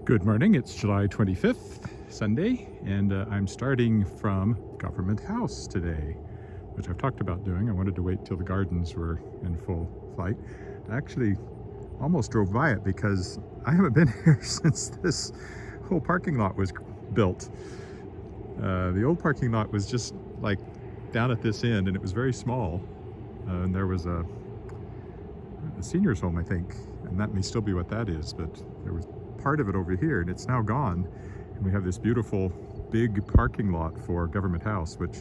Good morning, it's July 25th, Sunday, and I'm starting from Government House today, which I've talked about doing. I wanted to wait till the gardens were in full flight. I actually almost drove by it because I haven't been here since this whole parking lot was built. The old parking lot was just like down at this end, and it was very small, and there was a senior's home, I think, and that may still be what that is, but there was part of it over here and it's now gone, and we have this beautiful big parking lot for Government House, which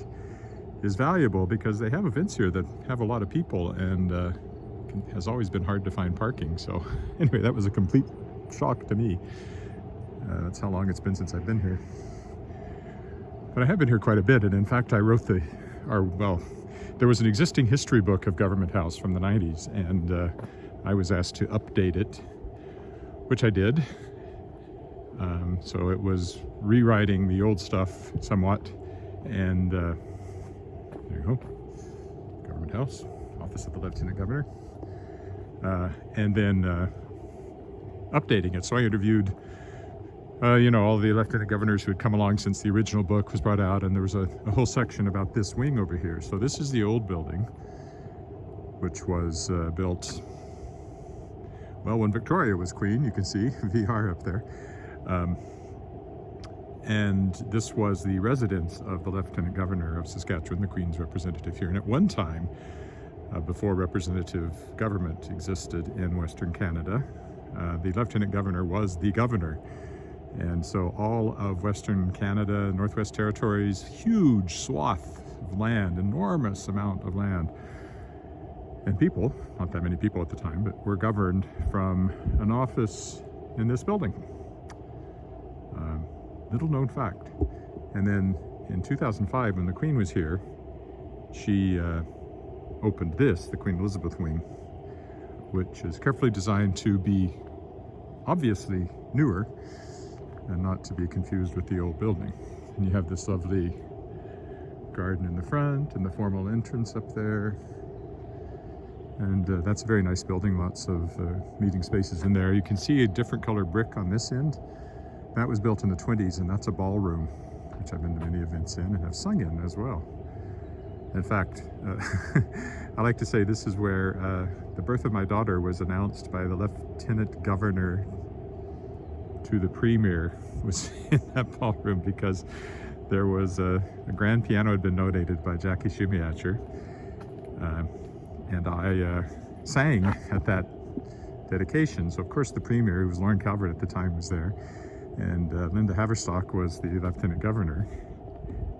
is valuable because they have events here that have a lot of people, and has always been hard to find parking. So anyway, that was a complete shock to me. That's how long it's been since I've been here, but I have been here quite a bit. And in fact, I wrote there was an existing history book of Government House from the 90s, and I was asked to update it, which I did. So it was rewriting the old stuff somewhat, and there you go, Government House, Office of the Lieutenant Governor, and then updating it. So I interviewed all the lieutenant governors who had come along since the original book was brought out, and there was a whole section about this wing over here. So this is the old building, which was built, well, when Victoria was queen. You can see VR up there. And this was the residence of the Lieutenant Governor of Saskatchewan, the Queen's representative here. And at one time, before representative government existed in Western Canada, the Lieutenant Governor was the governor. And so all of Western Canada, Northwest Territories, huge swath of land, enormous amount of land, and people, not that many people at the time, but were governed from an office in this building. Little known fact. And then in 2005, when the Queen was here, she opened this, the Queen Elizabeth Wing, which is carefully designed to be obviously newer and not to be confused with the old building. And you have this lovely garden in the front and the formal entrance up there. And that's a very nice building, lots of meeting spaces in there. You can see a different color brick on this end. That was built in the 20s, and that's a ballroom, which I've been to many events in and have sung in as well. In fact, I like to say this is where the birth of my daughter was announced by the Lieutenant Governor to the Premier, was in that ballroom, because there was a grand piano had been donated by Jackie Shumiacher, and I sang at that dedication. So of course the Premier, who was Lauren Calvert at the time, was there, and Linda Haverstock was the Lieutenant Governor,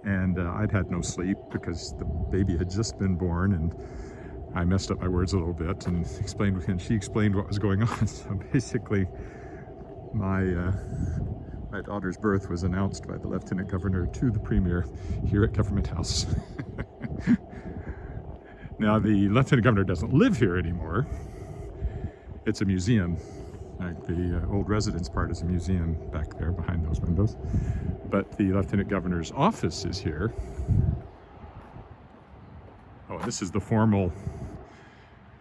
and I'd had no sleep because the baby had just been born, and I messed up my words a little bit and she explained what was going on. So basically my daughter's birth was announced by the Lieutenant Governor to the Premier here at Government House. Now, the Lieutenant Governor doesn't live here anymore. It's a museum. Like the old residence part is a museum back there behind those windows. But the Lieutenant Governor's office is here. Oh, this is the formal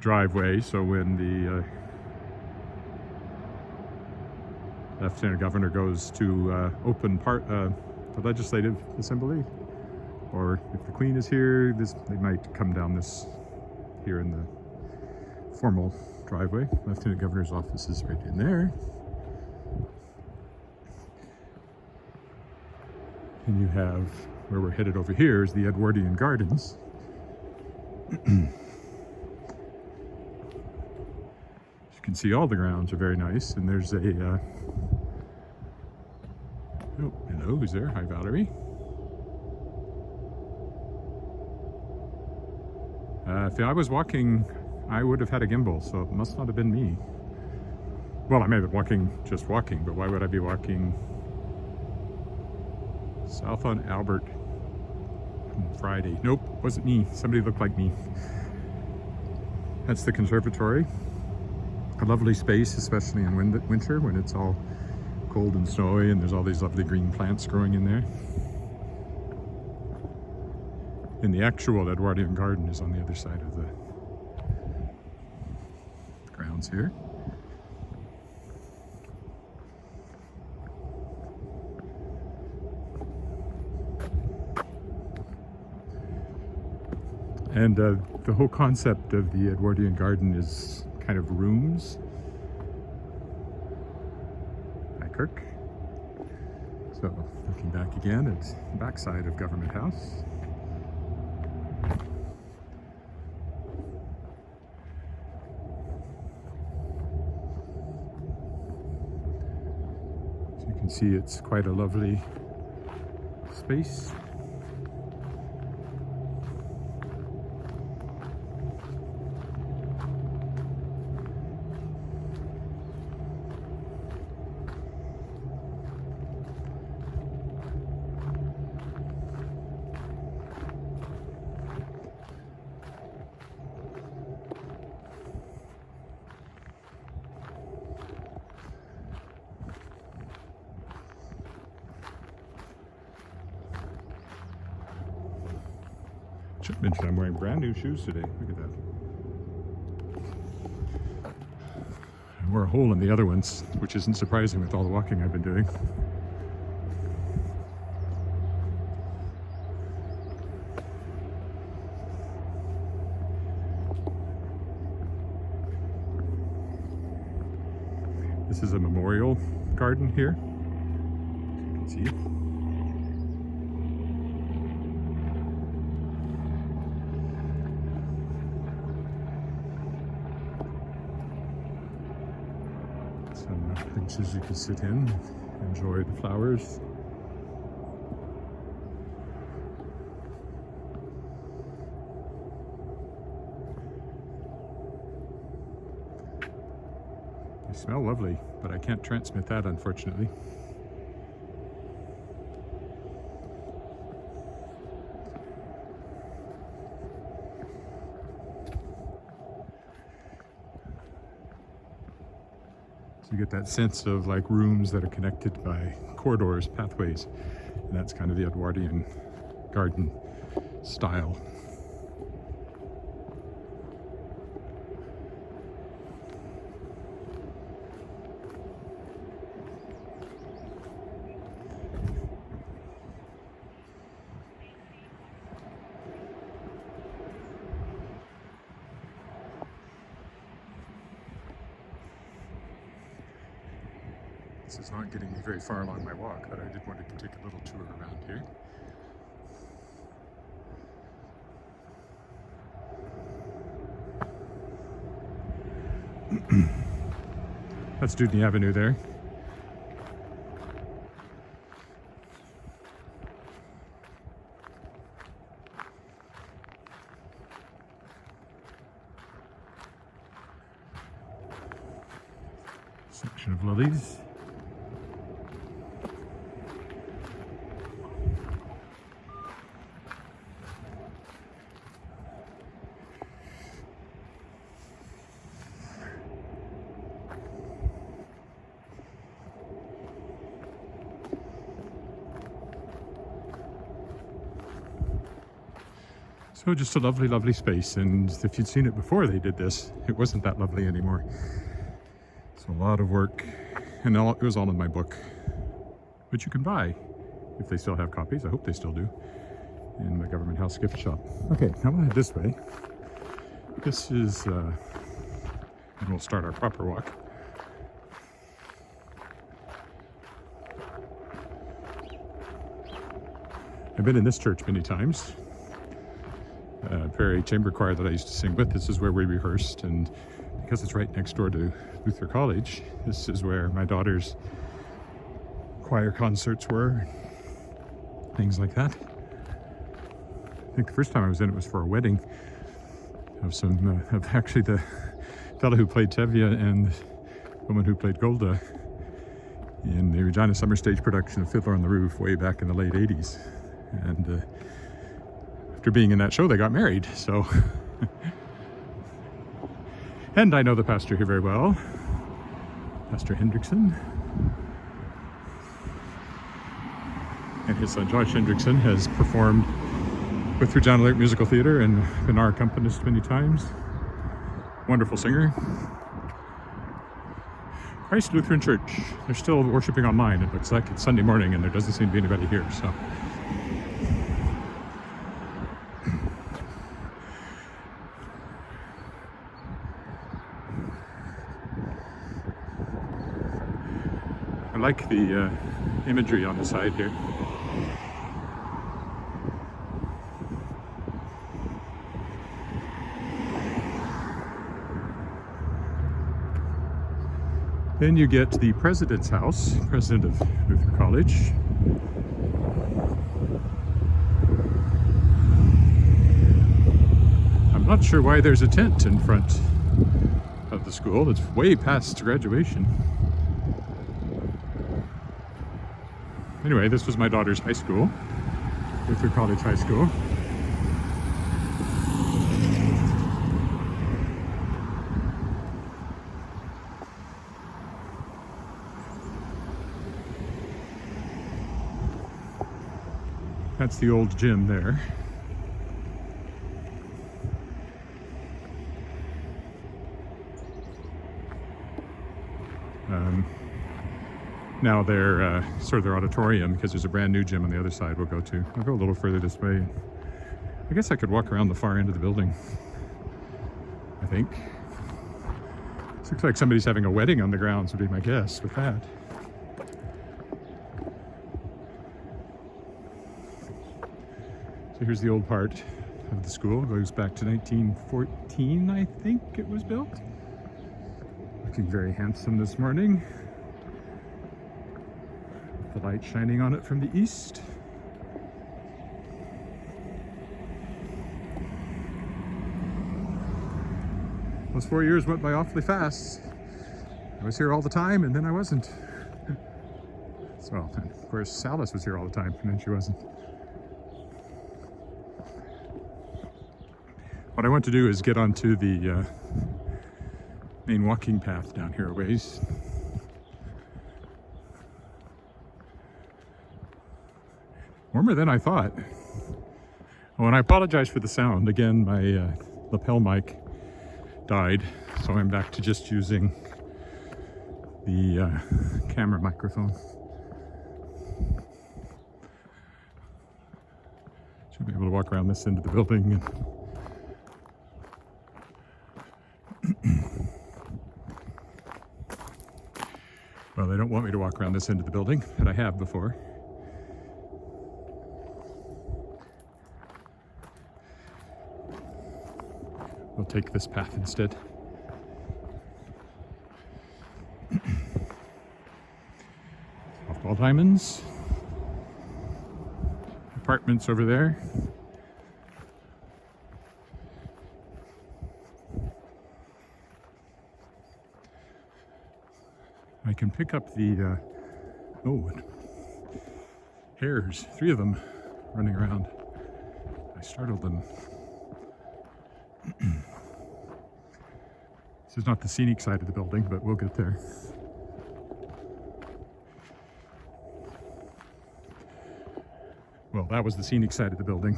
driveway. So when the Lieutenant Governor goes to open the Legislative Assembly, or if the Queen is here, they might come down this here in the formal driveway. Lieutenant Governor's office is right in there. And you have, where we're headed over here, is the Edwardian Gardens. You can see all the grounds are very nice, and there's a oh, hello, who's there? Hi, Valerie. If I was walking, I would have had a gimbal, so it must not have been me. Well, I may have been just walking, but why would I be walking south on Albert on Friday? Nope, wasn't me. Somebody looked like me. That's the conservatory. A lovely space, especially in winter when it's all cold and snowy and there's all these lovely green plants growing in there. And the actual Edwardian garden is on the other side of the grounds here. And the whole concept of the Edwardian garden is kind of rooms. By Kirk. So looking back again at the backside of Government House. So you can see it's quite a lovely space. Should mention I'm wearing brand new shoes today. Look at that. I wore a hole in the other ones, which isn't surprising with all the walking I've been doing. This is a memorial garden here, as you can see. Some benches you can sit in, enjoy the flowers. They smell lovely, but I can't transmit that, unfortunately. You get that sense of like rooms that are connected by corridors, pathways, and that's kind of the Edwardian garden style. This is not getting me very far along my walk, but I did want to take a little tour around here. That's Dudney Avenue there. Section of lilies. So just a lovely, lovely space, and if you'd seen it before they did this, it wasn't that lovely anymore. So a lot of work, and it was all in my book, which you can buy if they still have copies. I hope they still do, in the Government House gift shop. Okay, now we'll head this way. This is, and we'll start our proper walk. I've been in this church many times. Prairie Chamber Choir that I used to sing with. This is where we rehearsed, and because it's right next door to Luther College, this is where my daughter's choir concerts were, things like that. I think the first time I was in it was for a wedding of some, of actually the fellow who played Tevye and the woman who played Golda in the Regina summer stage production of Fiddler on the Roof way back in the late 80s. And after being in that show, they got married, so. And I know the pastor here very well, Pastor Hendrickson. And his son Josh Hendrickson has performed with Regina Lyric Musical Theatre and been our accompanist many times. Wonderful singer. Christ Lutheran Church. They're still worshiping online. It looks like it's Sunday morning and there doesn't seem to be anybody here, so. like the imagery on the side here. Then you get the president's house, president of Luther College. I'm not sure why there's a tent in front of the school. It's way past graduation. Anyway, this was my daughter's high school, Luther College High School. That's the old gym there. Now they're sort of their auditorium, because there's a brand new gym on the other side we'll go to. I'll go a little further this way. I guess I could walk around the far end of the building, I think. This looks like somebody's having a wedding on the grounds, would be my guess with that. So here's the old part of the school. It goes back to 1914, I think it was built. Looking very handsome this morning. The light shining on it from the east. Those 4 years went by awfully fast. I was here all the time, and then I wasn't. So, and of course, Alice was here all the time, and then she wasn't. What I want to do is get onto the main walking path down here a ways. Warmer than I thought. Oh, and I apologize for the sound. Again, my lapel mic died, so I'm back to just using the camera microphone. Should be able to walk around this end of the building. Well, they don't want me to walk around this end of the building, but I have before. We'll take this path instead. Softball diamonds. Apartments over there. I can pick up the, hares, 3 of them running around. I startled them. This is not the scenic side of the building, but we'll get there. Well, that was the scenic side of the building.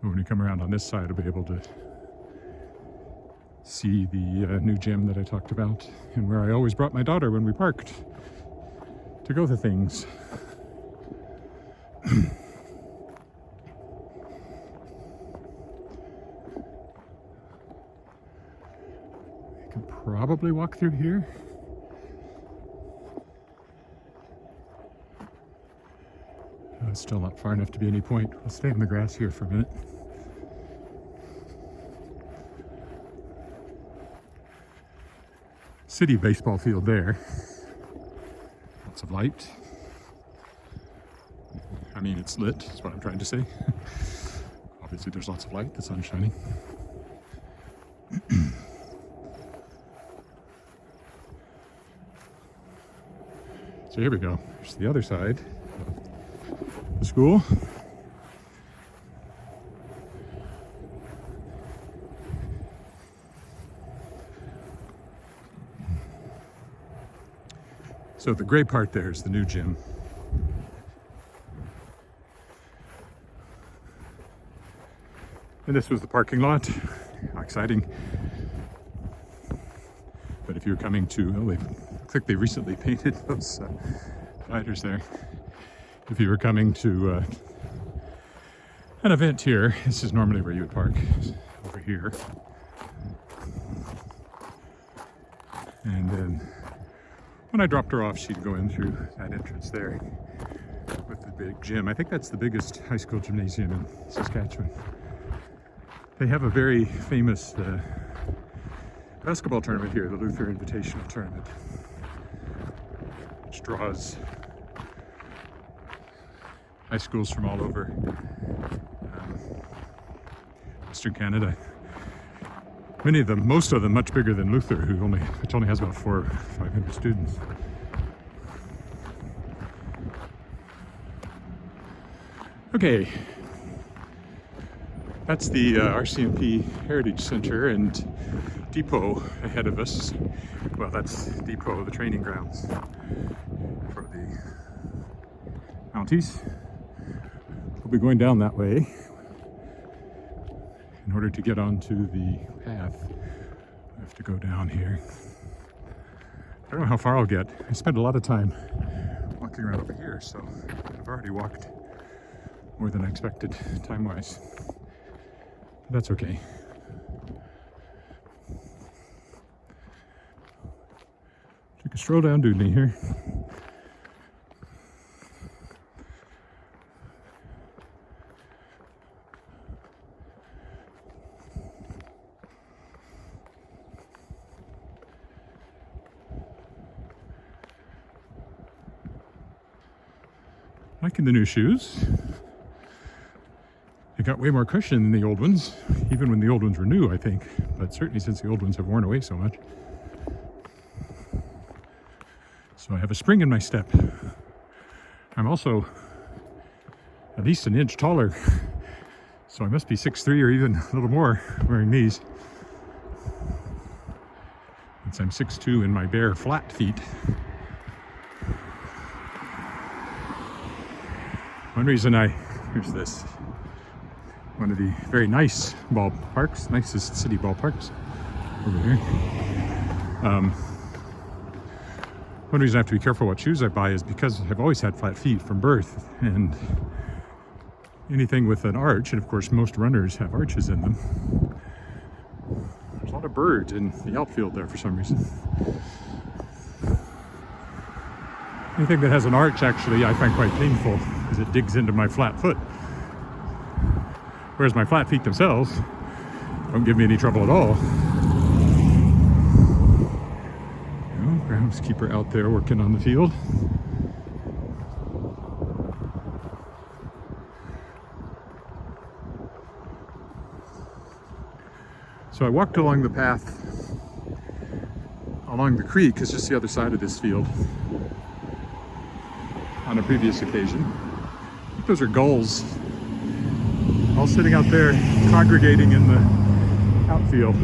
But when you come around on this side, I'll be able to see the new gym that I talked about, and where I always brought my daughter when we parked to go to things. Probably walk through here. It's still not far enough to be any point. I'll stay in the grass here for a minute. City baseball field there. Lots of light. I mean, it's lit, is what I'm trying to say. Obviously there's lots of light, the sun's shining. So here we go. Here's the other side of the school. So the gray part there is the new gym. And this was the parking lot. How exciting. But if you're coming to, looks like they recently painted those dividers there. If you were coming to an event here, this is normally where you would park, over here. And then When I dropped her off, she'd go in through that entrance there with the big gym. I think that's the biggest high school gymnasium in Saskatchewan. They have a very famous basketball tournament here, the Luther Invitational Tournament, which draws high schools from all over Western Canada. Many of them, most of them, much bigger than Luther, which only has about 400 or 500 students. Okay, that's the RCMP Heritage Center and depot ahead of us. Well, that's depot, the training grounds for the Mounties. We'll be going down that way. In order to get onto the path, I have to go down here. I don't know how far I'll get. I spent a lot of time walking around over here, so I've already walked more than I expected time-wise. But that's okay. Take a stroll down Dudley here. Liking the new shoes. They got way more cushion than the old ones, even when the old ones were new, I think. But certainly since the old ones have worn away so much. So I have a spring in my step. I'm also at least an inch taller, so I must be 6'3" or even a little more wearing these. Since I'm 6'2" in my bare flat feet. One reason here's this, one of the very nice ballparks, nicest city ballparks over here. One reason I have to be careful what shoes I buy is because I've always had flat feet from birth, and anything with an arch, and of course most runners have arches in them. There's a lot of birds in the outfield there for some reason. Anything that has an arch, actually, I find quite painful because it digs into my flat foot. Whereas my flat feet themselves don't give me any trouble at all. Groundskeeper out there working on the field. So I walked along the path along the creek, it's just the other side of this field, on a previous occasion. I think those are gulls, all sitting out there congregating in the outfield.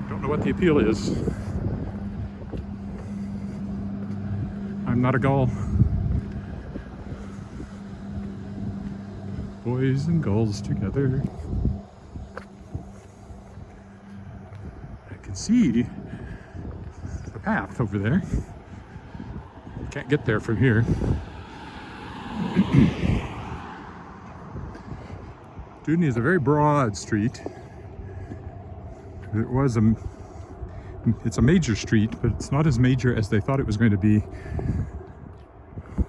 Don't know what the appeal is. I'm not a gull. Boys and gulls together. I can see the path over there. Can't get there from here. Dudney is a very broad street. It's a major street, but it's not as major as they thought it was going to be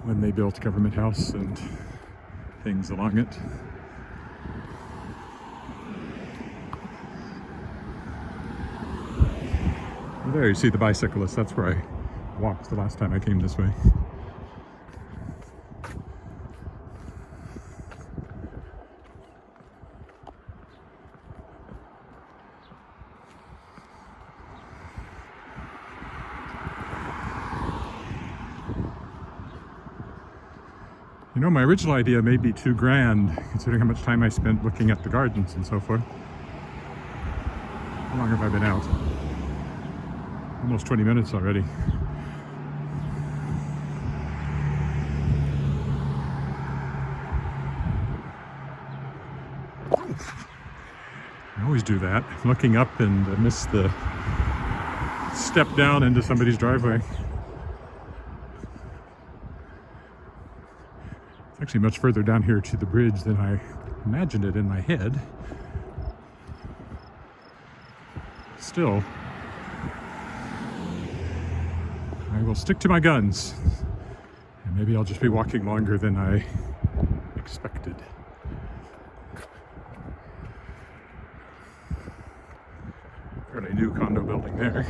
when they built Government House and things along it. There you see the bicyclist. That's where I walked the last time I came this way. You know, my original idea may be too grand, considering how much time I spent looking at the gardens and so forth. How long have I been out? Almost 20 minutes already. I always do that, looking up and miss the step down into somebody's driveway. It's actually much further down here to the bridge than I imagined it in my head. Still, I will stick to my guns. And maybe I'll just be walking longer than I expected. Fairly new condo building there.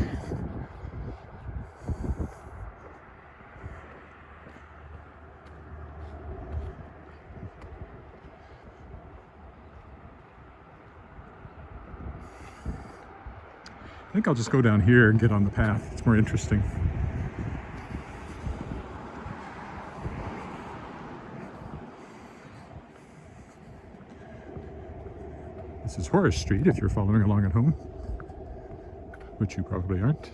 I think I'll just go down here and get on the path. It's more interesting. This is Horace Street, if you're following along at home, which you probably aren't.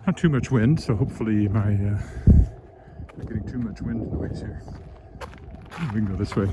Not too much wind, so hopefully not getting too much wind noise here. We can go this way.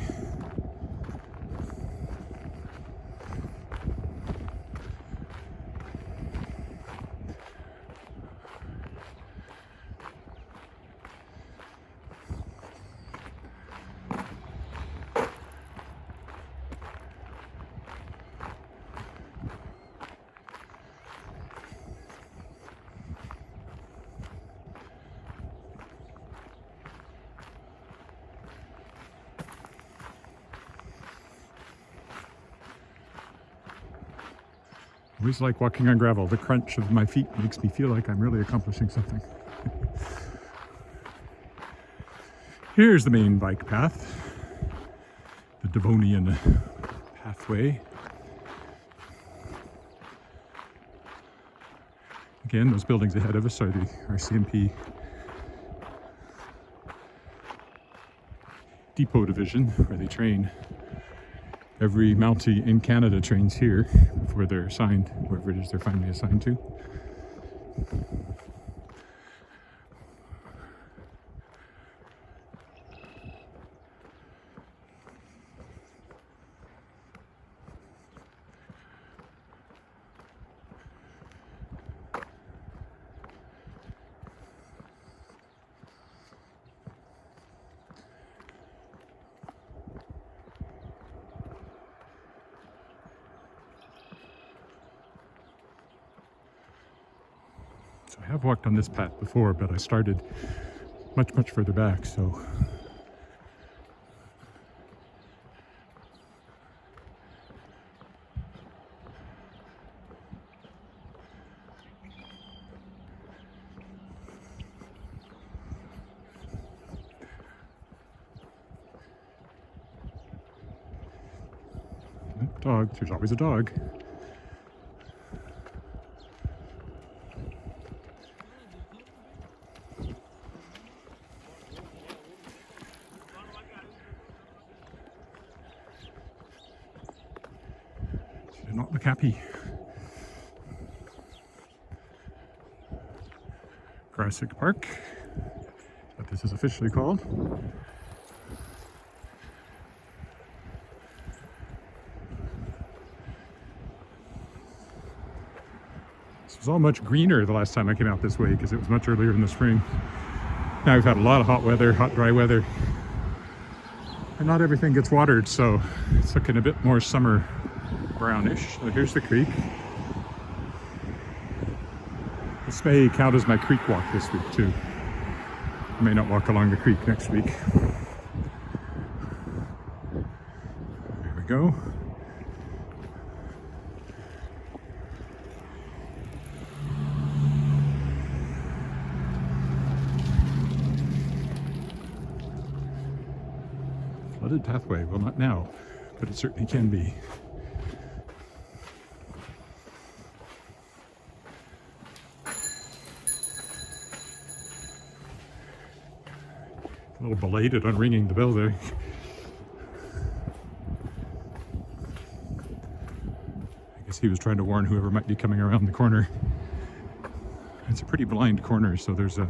I always like walking on gravel. The crunch of my feet makes me feel like I'm really accomplishing something. Here's the main bike path, the Devonian Pathway. Again, those buildings ahead of us are the RCMP Depot Division, where they train. Every Mountie in Canada trains here before they're assigned, wherever it is they're finally assigned to. So I have walked on this path before, but I started much further back, so dog, there's always a dog. She did not look happy. Grassic Park, what this is officially called. This was all much greener the last time I came out this way because it was much earlier in the spring. Now we've had a lot of hot weather, hot dry weather, and not everything gets watered, so it's looking a bit more summer brownish. So here's the creek. This may count as my creek walk this week too. I may not walk along the creek next week. There we go. Flooded pathway, well not now, but it certainly can be. A little belated on ringing the bell there. I guess he was trying to warn whoever might be coming around the corner. It's a pretty blind corner, so there's a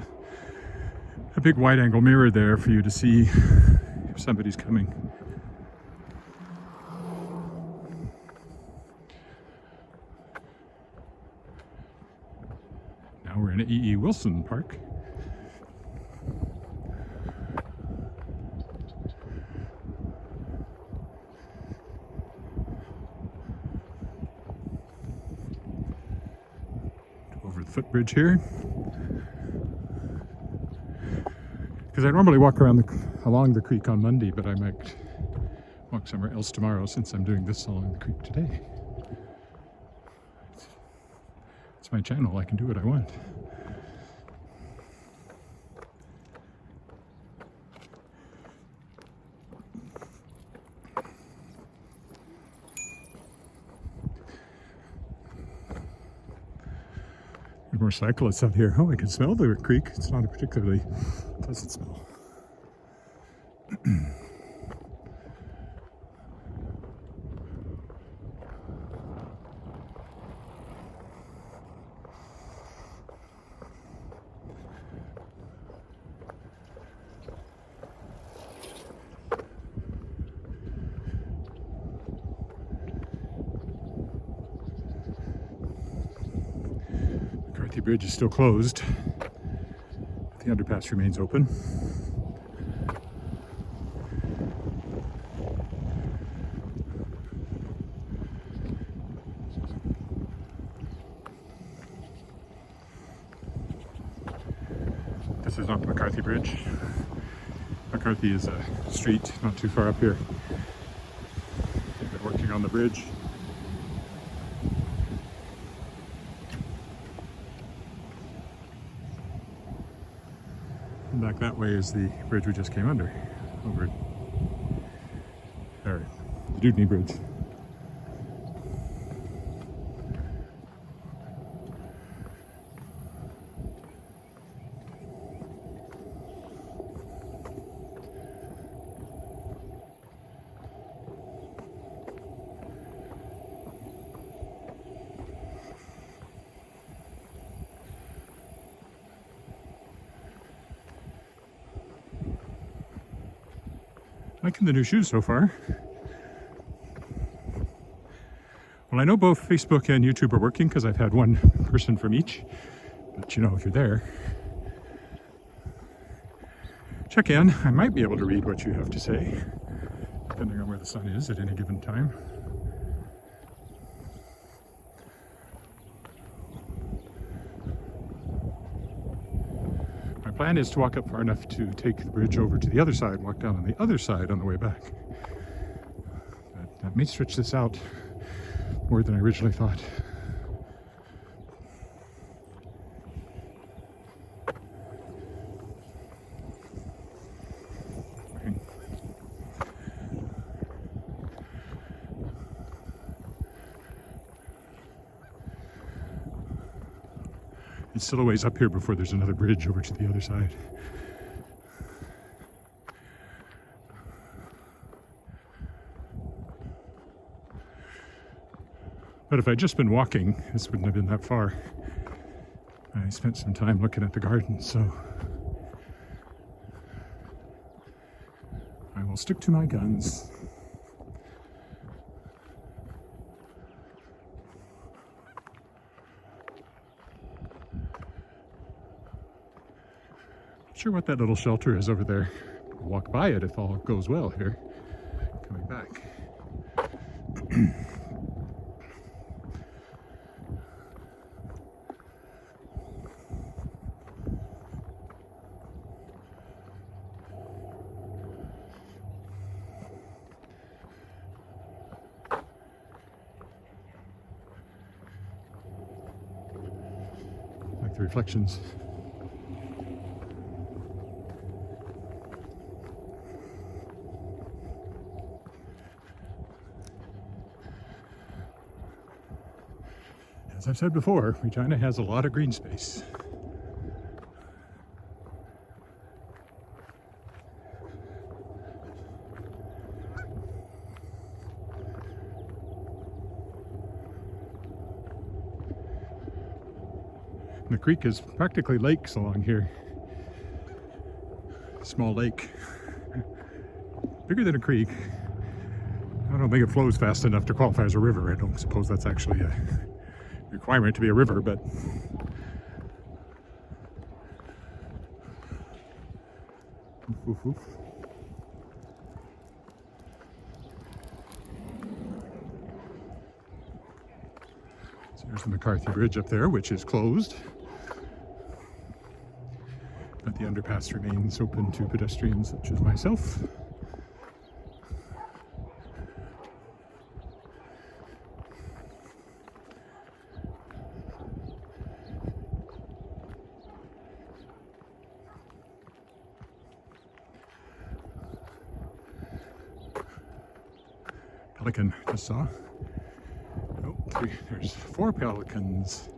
big wide-angle mirror there for you to see if somebody's coming. Now we're in E.E. Wilson Park. over the footbridge here. Because I normally walk along the creek on Monday, but I might walk somewhere else tomorrow since I'm doing this along the creek today. It's my channel, I can do what I want. There's more cyclists out here. Oh, I can smell the creek. It's not a particularly pleasant smell. The bridge is still closed. The underpass remains open. This is not the McCarthy Bridge. McCarthy is a street not too far up here. They're working on the bridge. And back that way is the bridge we just came under, over there, the Dewdney Bridge. Liking the new shoes so far. Well, I know both Facebook and YouTube are working because I've had one person from each. But you know, if you're there, check in. I might be able to read what you have to say, depending on where the sun is at any given time. My plan is to walk up far enough to take the bridge over to the other side, walk down on the other side on the way back. But that may stretch this out more than I originally thought. It's still a ways up here before there's another bridge over to the other side. But if I'd just been walking, this wouldn't have been that far. I spent some time looking at the garden, so I will stick to my guns. Not sure what that little shelter is over there. We'll walk by it if all goes well here, coming back. Like the reflections. As I've said before, Regina has a lot of green space. The creek is practically lakes along here. Small lake. Bigger than a creek. I don't think it flows fast enough to qualify as a river. I don't suppose that's actually a requirement to be a river, but oof, oof, oof. So there's the McCarthy Bridge up there, which is closed. But the underpass remains open to pedestrians such as myself. Pelican, just saw. Oh, there's 4 pelicans.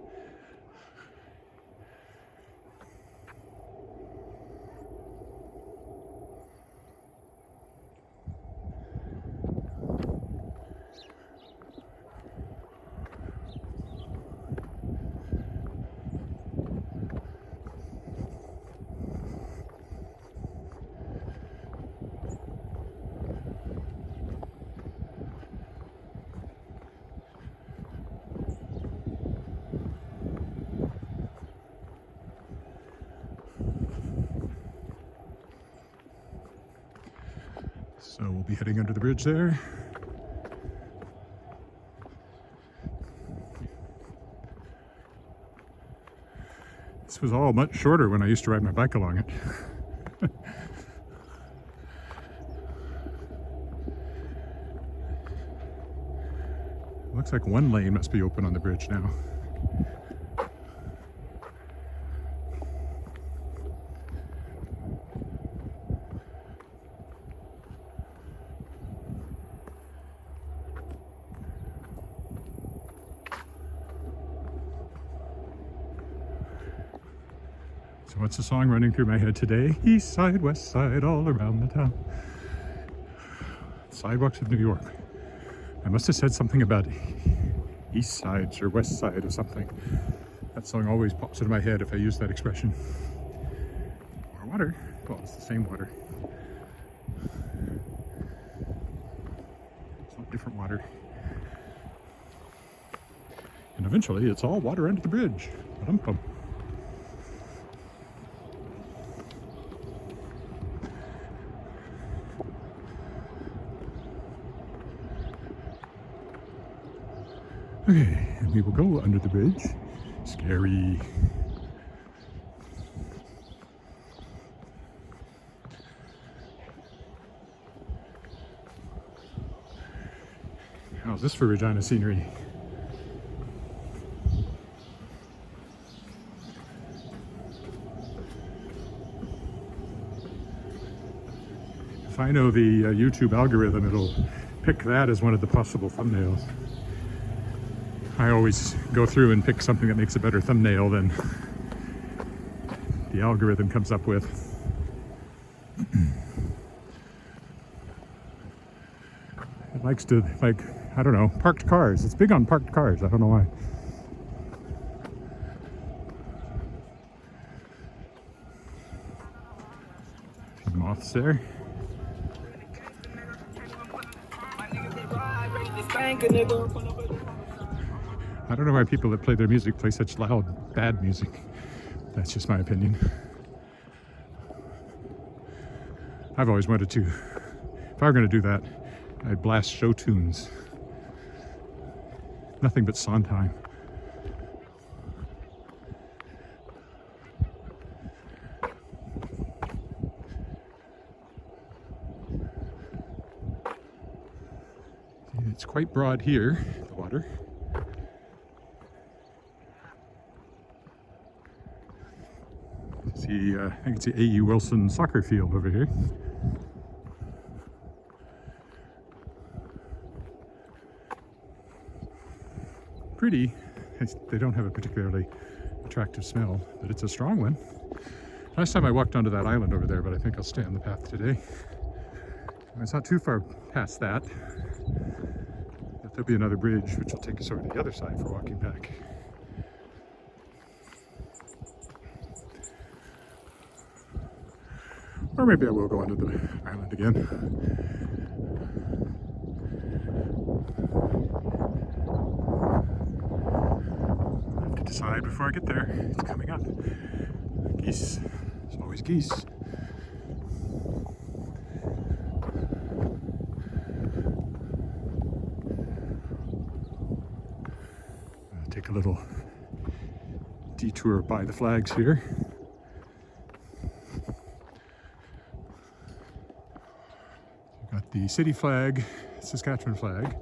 So we'll be heading under the bridge there. This was all much shorter when I used to ride my bike along it. Looks like one lane must be open on the bridge now. So what's the song running through my head today? East side, west side, all around the town. Sidewalks of New York. I must have said something about east sides or west side or something. That song always pops into my head if I use that expression. More water. Well, it's the same water. It's not different water. And eventually it's all water under the bridge. Ba-dum-bum. Okay, and we will go under the bridge. Scary. How's this for Regina scenery? If I know the YouTube algorithm, it'll pick that as one of the possible thumbnails. I always go through and pick something that makes a better thumbnail than the algorithm comes up with. It likes to, like, I don't know, parked cars. It's big on parked cars. I don't know why. A few moths there. I don't know why people that play their music play such loud, bad music. That's just my opinion. I've always wanted to, if I were going to do that, I'd blast show tunes. Nothing but Sondheim. It's quite broad here, the water. See, I think it's the A.U. Wilson soccer field over here. Pretty. They don't have a particularly attractive smell, but it's a strong one. Last time I walked onto that island over there, but I think I'll stay on the path today. It's not too far past that. But there'll be another bridge which will take us over to the other side for walking back. Or maybe I will go onto the island again. I have to decide before I get there. It's coming up. Geese. There's always geese. Take take a little detour by the flags here. You've got the city flag, Saskatchewan flag,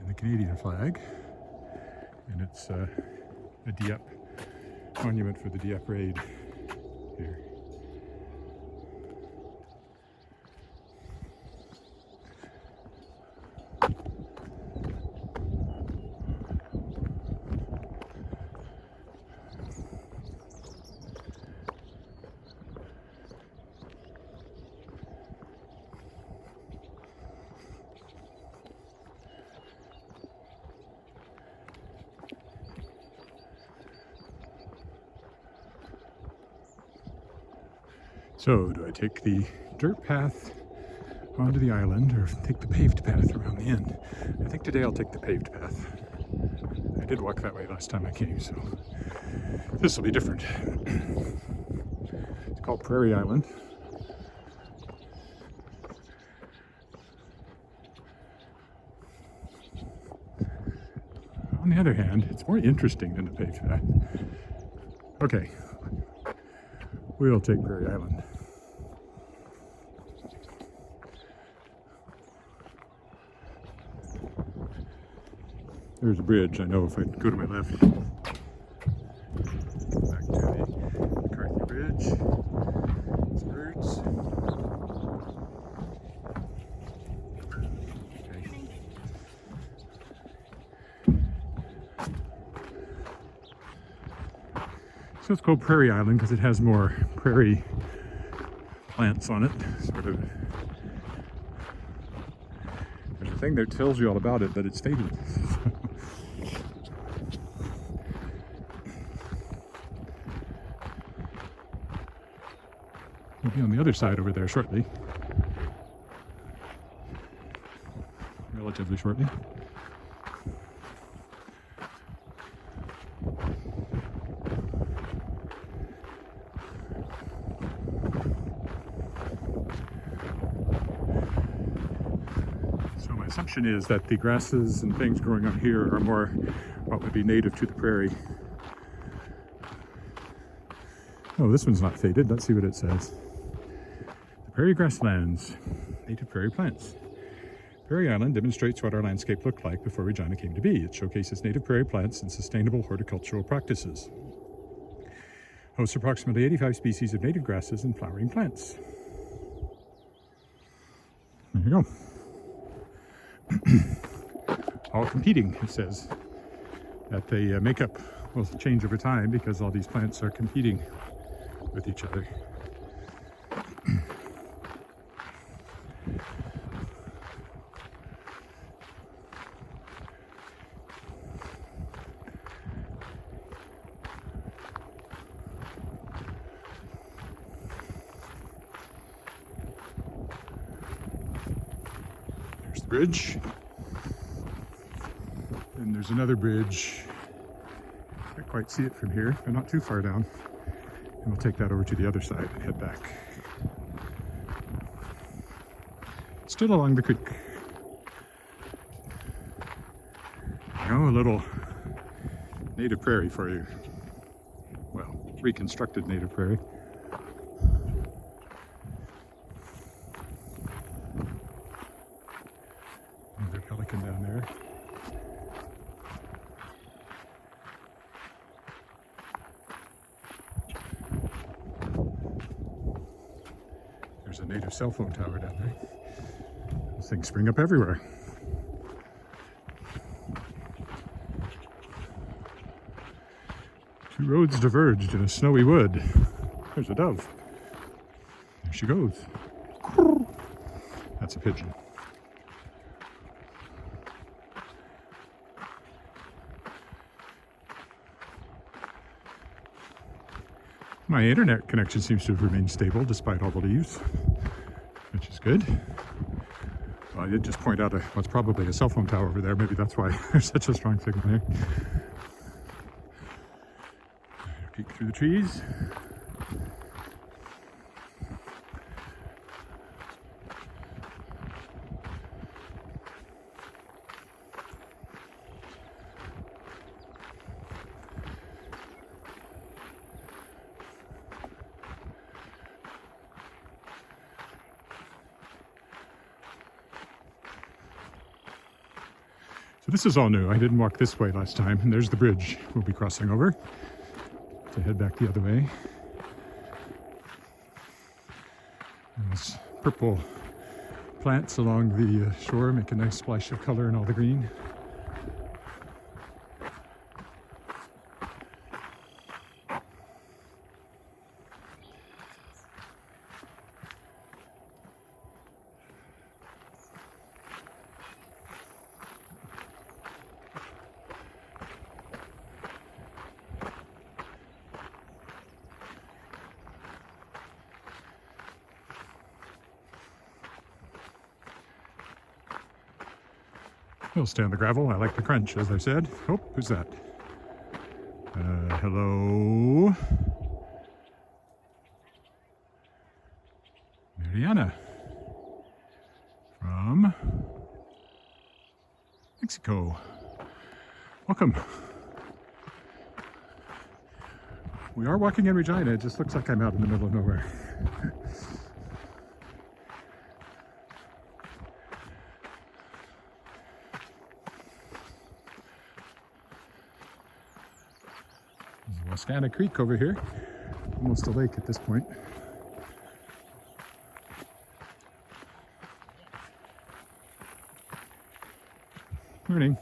and the Canadian flag. And it's a Dieppe monument for the Dieppe raid here. So, do I take the dirt path onto the island or take the paved path around the end? I think today I'll take the paved path. I did walk that way last time I came, so this will be different. It's called Prairie Island. On the other hand, it's more interesting than the paved path. Okay, we'll take Prairie Island. There's a bridge, I know if I go to my left. Back to the McCarthy Bridge. It's birds. Okay. So it's called Prairie Island because it has more prairie plants on it, sort of. There's a thing that tells you all about it, but it's faded. We'll be on the other side over there shortly. Relatively shortly. So my assumption is that the grasses and things growing on here are more what would be native to the prairie. Oh, this one's not faded. Let's see what it says. Prairie grasslands, native prairie plants. Prairie Island demonstrates what our landscape looked like before Regina came to be. It showcases native prairie plants and sustainable horticultural practices. Hosts approximately 85 species of native grasses and flowering plants. There you go. All competing, it says. That the makeup will change over time because all these plants are competing with each other. There's the bridge. And there's another bridge. Can't quite see it from here, but not too far down. And we'll take that over to the other side and head back. Still along the creek. Now a little native prairie for you. Well, reconstructed native prairie. Another pelican down there. There's a native cell phone tower down there. Those things spring up everywhere. Two roads diverged in a snowy wood. There's a dove. There she goes. That's a pigeon. My internet connection seems to have remained stable despite all the leaves, which is good. Well, I did just point out what's probably a cell phone tower over there. Maybe that's why there's such a strong signal there. Peek through the trees. So this is all new. I didn't walk this way last time, and there's the bridge we'll be crossing over to head back the other way. And those purple plants along the shore make a nice splash of color in all the green. We'll stay on the gravel. I like the crunch, as I said. Oh, who's that? Hello? Mariana. From Mexico. Welcome. We are walking in Regina. It just looks like I'm out in the middle of nowhere. Wascana Creek over here, almost a lake at this point. Morning.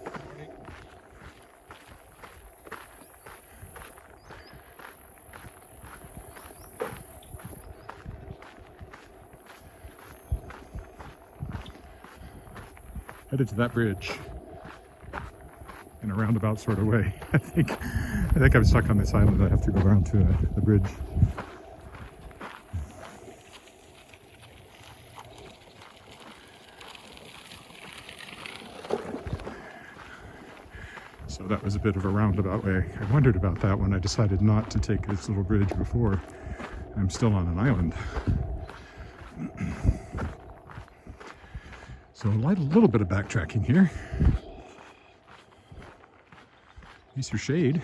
Headed to that bridge in a roundabout sort of way. I think I'm stuck on this island. I have to go around to the bridge. So that was a bit of a roundabout way. I wondered about that when I decided not to take this little bridge before. I'm still on an island. So a little bit of backtracking here. Nicer shade.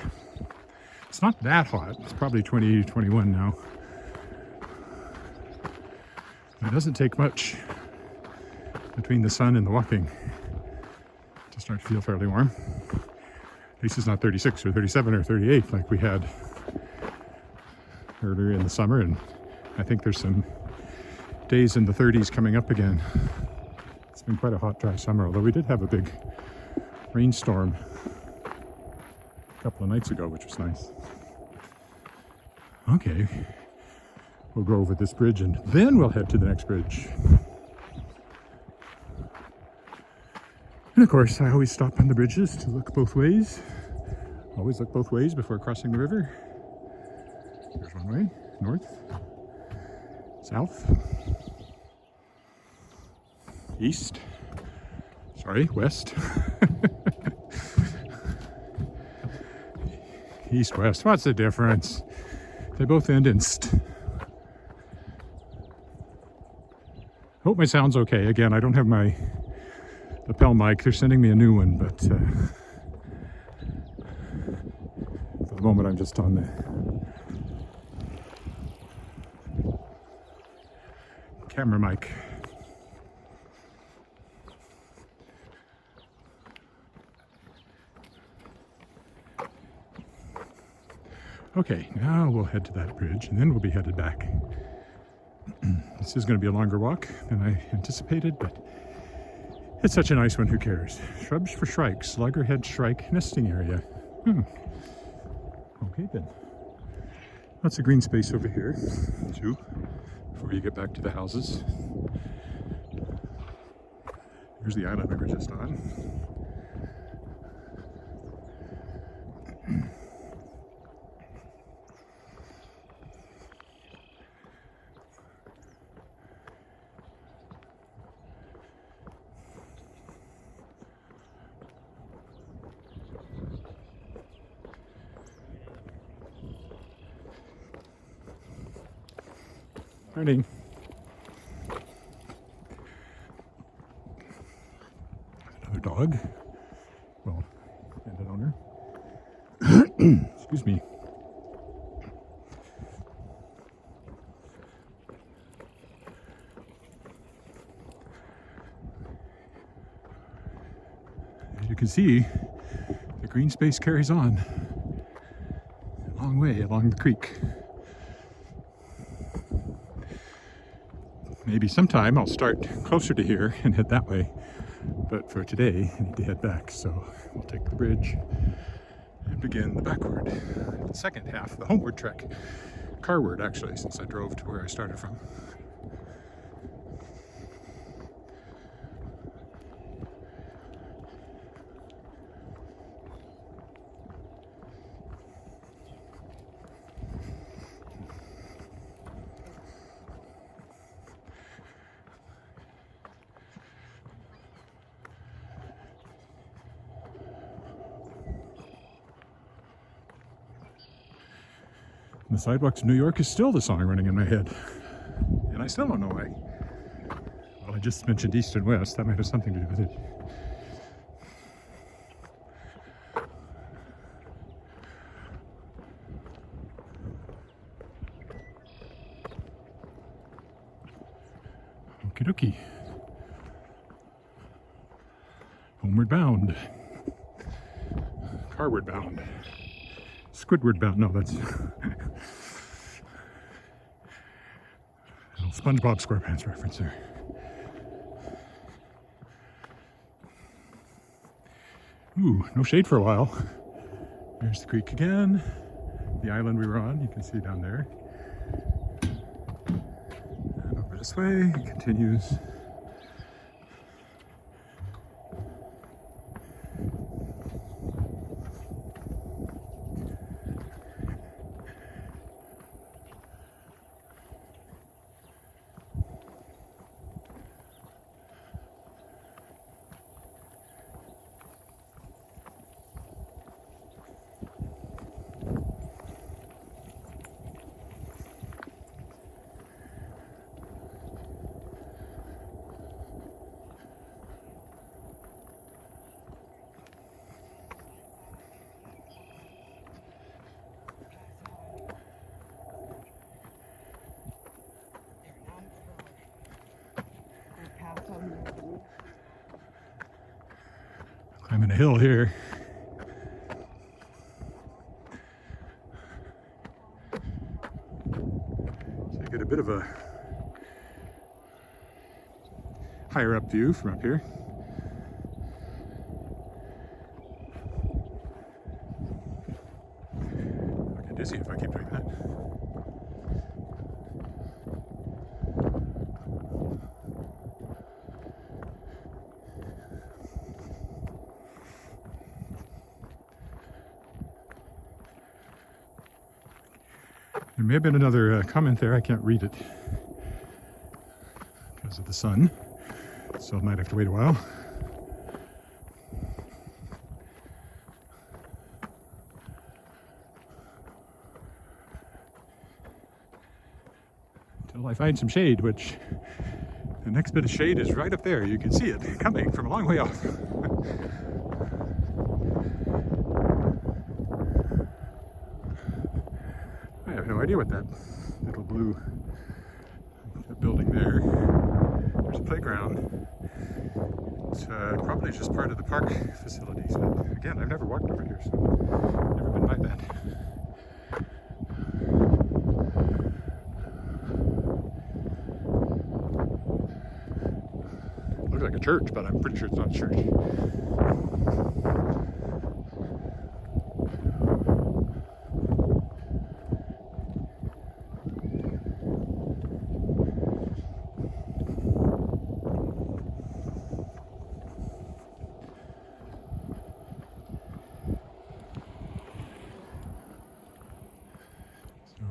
It's not that hot. It's probably 20, 21 now. It doesn't take much between the sun and the walking to start to feel fairly warm. At least it's not 36 or 37 or 38 like we had earlier in the summer, and I think there's some days in the 30s coming up again. It's been quite a hot, dry summer, although we did have a big rainstorm a couple of nights ago, which was nice. Okay, we'll go over this bridge and then we'll head to the next bridge. And of course, I always stop on the bridges to look both ways. Always look both ways before crossing the river. There's one way, north, south, east, sorry, west. East, west, what's the difference? They both end in st. Hope my sound's okay. Again, I don't have my lapel mic. They're sending me a new one, but for the moment I'm just on the camera mic. Okay, now we'll head to that bridge and then we'll be headed back. This is going to be a longer walk than I anticipated, but it's such a nice one, who cares? Shrubs for shrikes, loggerhead shrike nesting area. Okay then. Lots of green space over here, too, before you get back to the houses. Here's the island we were just on. Morning. Another dog. Well, and an owner. Excuse me. As you can can see the green space carries on a long way along the creek. Maybe sometime I'll start closer to here and head that way, but for today I need to head back, so we'll take the bridge and begin the backward, the second half, the homeward trek. Carward, actually, since I drove to where I started from. The Sidewalks of New York is still the song running in my head, and I still don't know why. Well, I just mentioned east and west. That might have something to do with it. Okie dokie. Homeward bound. Carward bound. Squidward bound. No, that's SpongeBob SquarePants reference there. Ooh, no shade for a while. There's the creek again. The island we were on, you can see down there. And over this way, it continues. Climbing a hill here. So you get a bit of a higher up view from up here. I'll get dizzy if I keep doing that. There may have been another comment there. I can't read it because of the sun, so I might have to wait a while. Until I find some shade, which the next bit of shade is right up there. You can see it coming from a long way off. I have no idea what that little blue building there. There's a playground. It's probably just part of the park facilities, but again, I've never walked over here, so never been by that. Looks like a church, but I'm pretty sure it's not a church.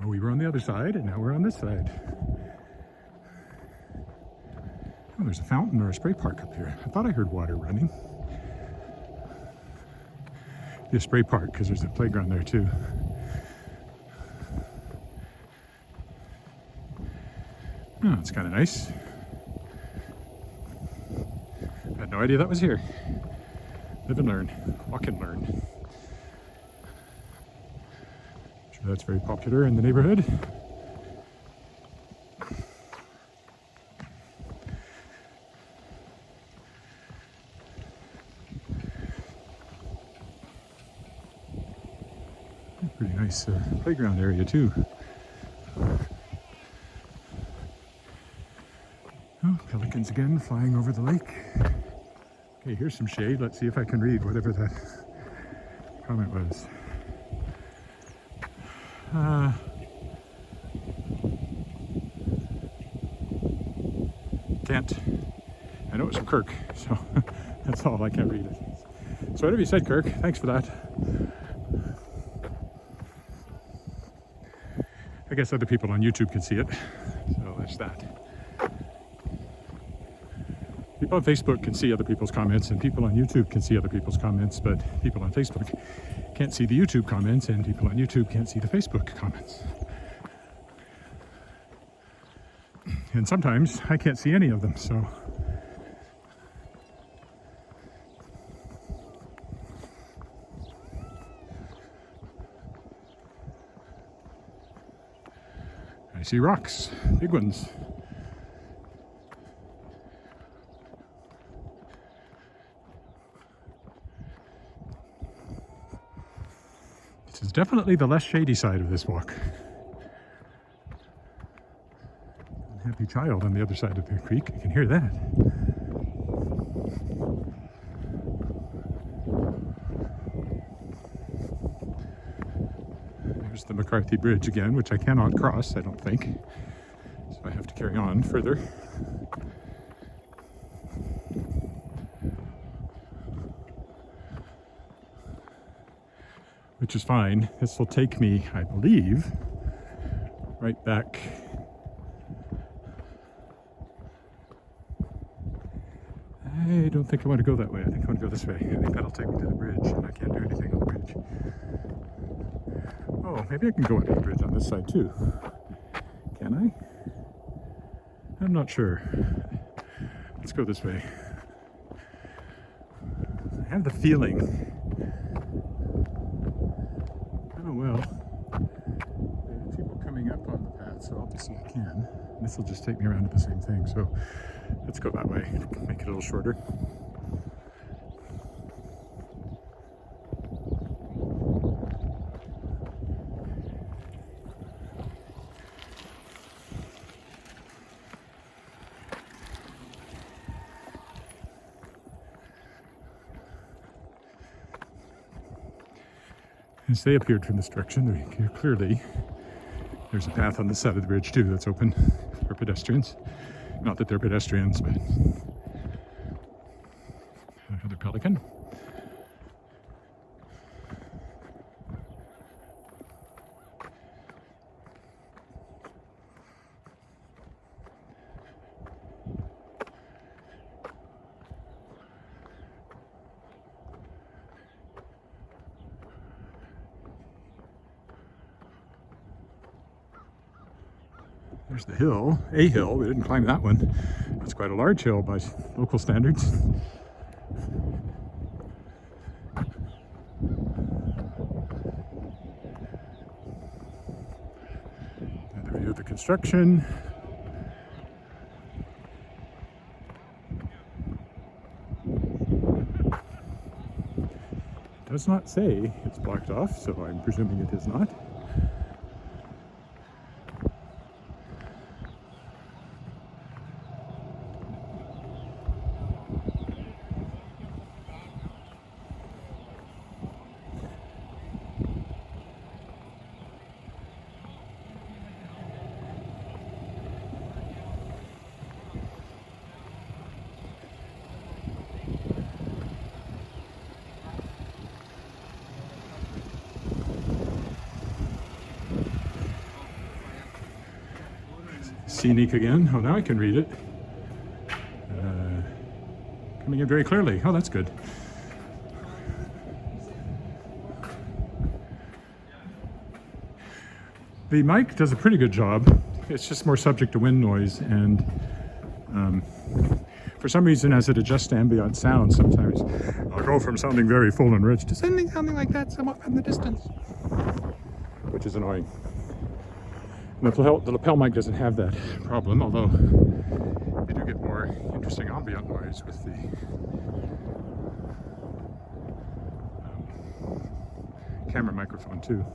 We were on the other side, and now we're on this side. Oh, there's a fountain or a spray park up here. I thought I heard water running. Yeah, spray park, because there's a playground there too. Oh, it's kind of nice. I had no idea that was here. Live and learn. Walk and learn. That's very popular in the neighborhood. nice playground area too. Oh, pelicans again flying over the lake. Okay, here's some shade. Let's see if I can read whatever that comment was. Can't. I know it's from Kirk, so that's all. I can't read it. So whatever you said, Kirk, thanks for that. I guess other people on YouTube can see it, so that's that. People on Facebook can see other people's comments, and people on YouTube can see other people's comments, but people on Facebook can't see the YouTube comments, and people on YouTube can't see the Facebook comments. And sometimes I can't see any of them, so. I see rocks, big ones. This is definitely the less shady side of this walk. Happy child on the other side of the creek. I can hear that. There's the McCarthy Bridge again, which I cannot cross, I don't think. So I have to carry on further. Which is fine. This will take me, I believe, right back. I don't think I want to go that way. I think I want to go this way. I think that'll take me to the bridge, and I can't do anything on the bridge. Oh, maybe I can go under the bridge on this side too. Can I? I'm not sure. Let's go this way. I have the feeling. Oh well. There's people coming up on the path, so obviously I can. This will just take me around to the same thing, so let's go that way. Make it a little shorter. As they appeared from this direction, clearly there's a path on this side of the bridge too that's open for pedestrians. Not that they're pedestrians, but another pelican. There's the hill, a hill. We didn't climb that one. It's quite a large hill by local standards. Another view of the construction. It does not say it's blocked off, so I'm presuming it is not. Scenic again. Oh, now I can read it. Coming in very clearly. Oh, that's good. The mic does a pretty good job. It's just more subject to wind noise, and for some reason, as it adjusts to ambient sound, sometimes I'll go from sounding very full and rich to sounding like that somewhat from the distance, which is annoying. And the lapel mic doesn't have that problem, although you do get more interesting ambient noise with the camera microphone too.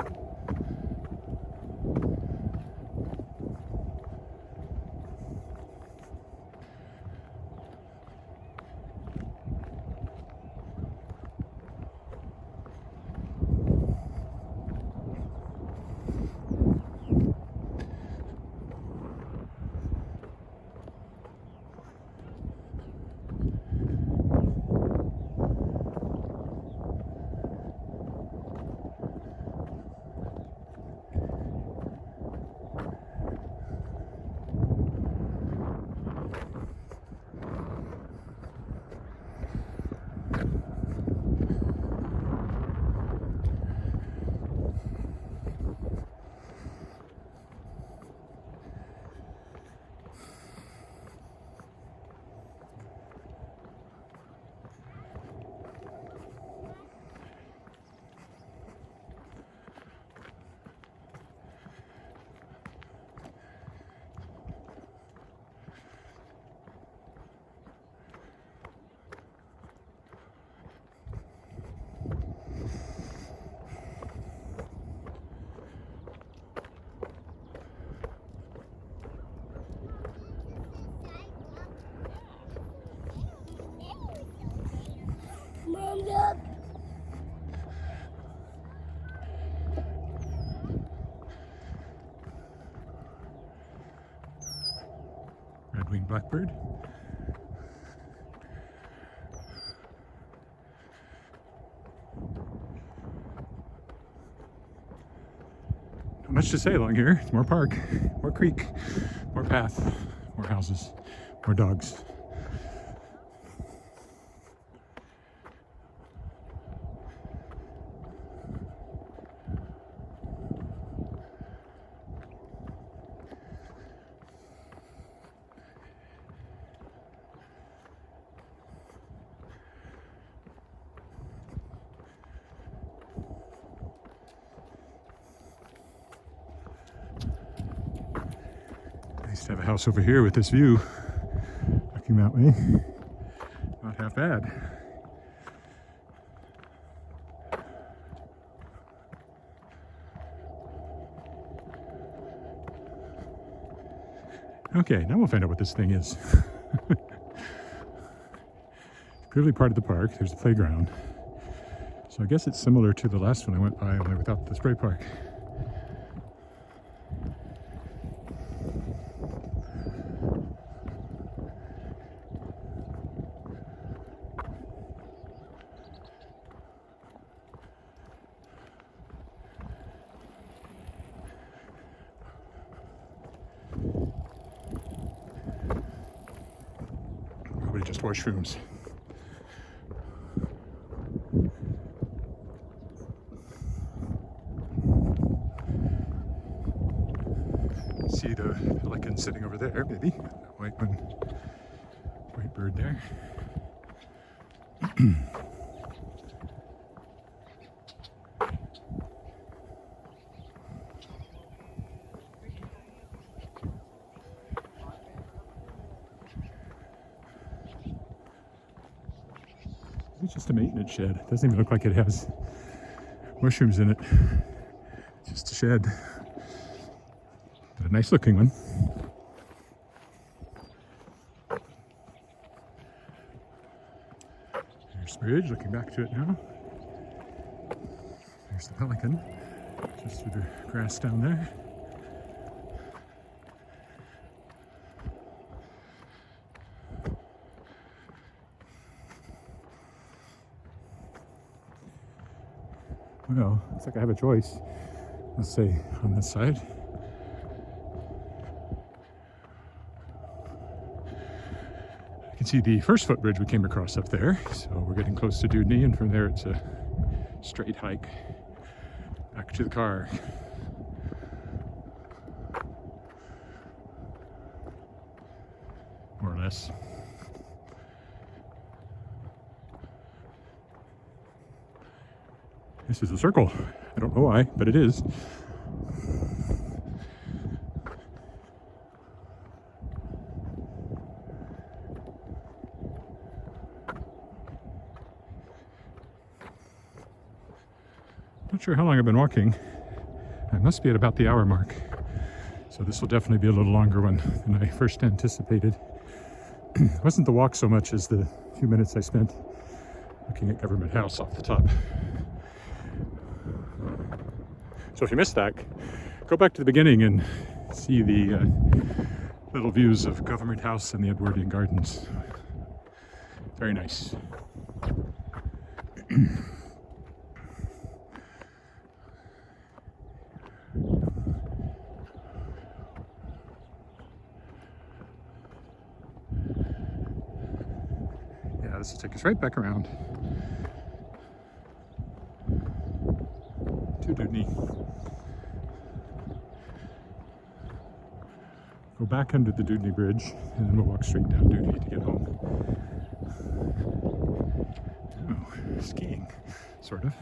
broad-winged blackbird. Not much to say along here. It's more park, more creek, more path, more houses, more dogs. Nice to have a house over here with this view looking that way. Not half bad. Okay, now we'll find out what this thing is. Clearly part of the park. There's the playground. So I guess it's similar to the last one I went by, only without the spray park. Probably just washrooms. See the pelican sitting over there, maybe. That white one, white bird there. It's just a maintenance shed. It doesn't even look like it has mushrooms in it. It's just a shed. But a nice looking one. There's the bridge, looking back to it now. There's the pelican, just through the grass down there. Well, looks like I have a choice. Let's say on this side. I can see the first footbridge we came across up there. So we're getting close to Dudney, and from there it's a straight hike back to the car. More or less. This is a circle. I don't know why, but it is. Not sure how long I've been walking. I must be at about the hour mark. So this will definitely be a little longer one than I first anticipated. It wasn't the walk so much as the few minutes I spent looking at Government House off the top. So if you missed that, go back to the beginning and see the little views of Government House and the Edwardian Gardens. Very nice. Yeah, this will take us right back around to Dudney. Go back under the Dudney Bridge, and then we'll walk straight down Dudney to get home. Oh, skiing, sort of.